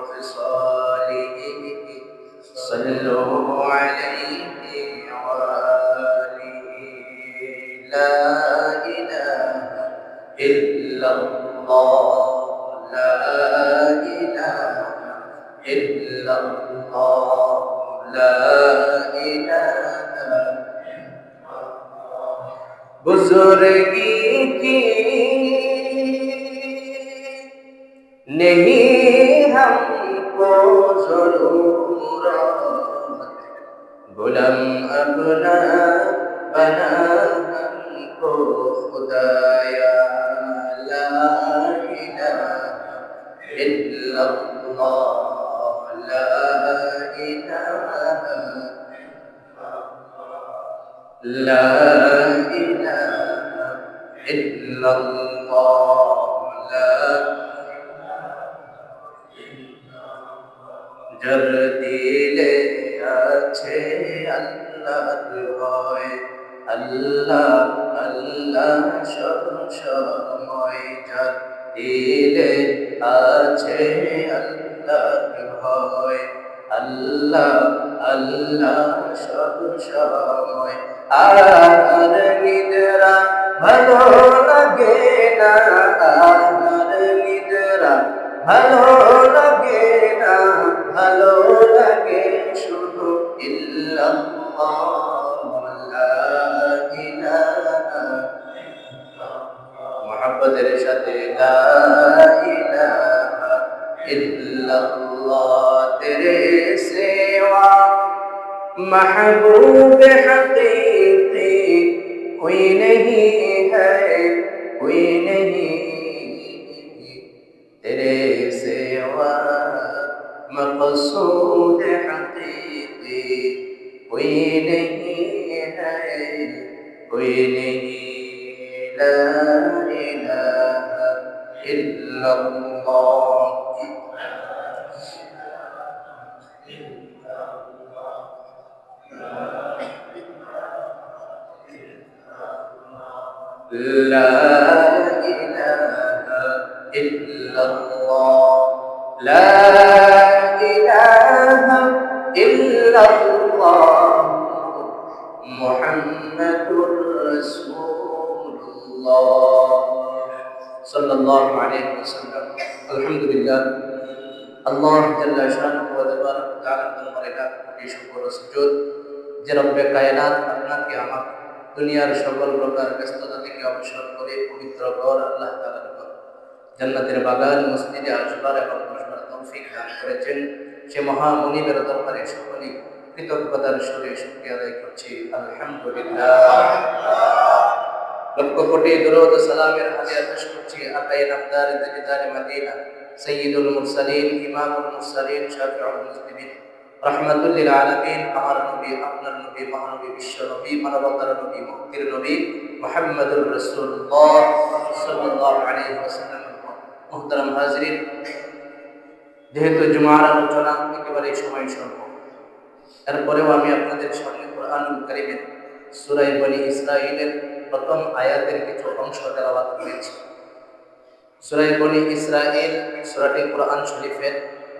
خصاله صلوا عليه وآله لا إله إلا الله لا إله إلا الله لا إله बुजुर्गी की नहीं हमको जरूरत गुलाम अपना बना हमको खुदाया ला इलाहा इल्लल्लाह ला इलाहा لا إله إلا الله لا যার দিলে আছে আল্লাহর ভয় আল্লাহ আল্লাহ সব সময় যার দিলে আছে আল্লাহর ভয় আল্লাহ আল্লাহ সব সময় আর নিদ্রা ভালো লাগে না আর নিদ্রা ভালো লাগে না ভালো লাগে শুধু ইল্লাল্লাহ লা ইলাহা মুহাব্বতের সাথে লা ইলাহা ইল্লাল্লাহ তেরে সেवा महबूब हकीकी कोई नहीं है कोई नहीं तेरे सेवा मक़सूद हकीकी कोई नहीं है कोई नहीं ला इलाहा इल्लल्लाह لا إله إلا الله لا إله إلا الله محمد رسول الله صلى الله عليه وسلم الحمد لله الله جل شانه وتبارك وتعالى দরবারে লাখ কোটি শুকর ও সুজুদ যে রব্বে কায়নাত আপনাকে আমাকে দুনিয়ার সকল প্রকার ব্যস্ততা থেকে অবসর করে পবিত্র ঘর আল্লাহ তাআলার ঘর জান্নাতের বাগান মসজিদে আসবার এবং বসবার তৌফিক দান করেছেন সে মহা মুনিবের দরবারে সকলেই কৃতজ্ঞতার সুরে শুকরিয়া আদায় করছি আলহামদুলিল্লাহ লক্ষ কোটি দরুদ ও সালামের হাদিয়া পেশ করছি আকায়ে নামদার তাজদার মদিনা সাইয়্যিদুল মুরসালিন ইমামুল মুরসালিন শাফিউল মুজনিবিন রহমাতুল লিল আলামিন আমার নবী আপনার নবী মহানবী বিশ্ব নবী মানবতার নবী মুক্তির নবী মুহাম্মদুর রাসূলুল্লাহ সাল্লাল্লাহু আলাইহি ওয়াসাল্লাম মুহতারাম হাজিরিন যেহেতু জুমার আলোচনা একেবারে সময় স্বল্প এরপরেও আমি আপনাদের সামনে কুরআনুল কারীমের সূরা বনী ইসরাঈলের প্রথম আয়াতের কিছু অংশ তেলাওয়াত করেছি সূরা বনী ইসরাঈল সূরাটি কুরআন শরীফের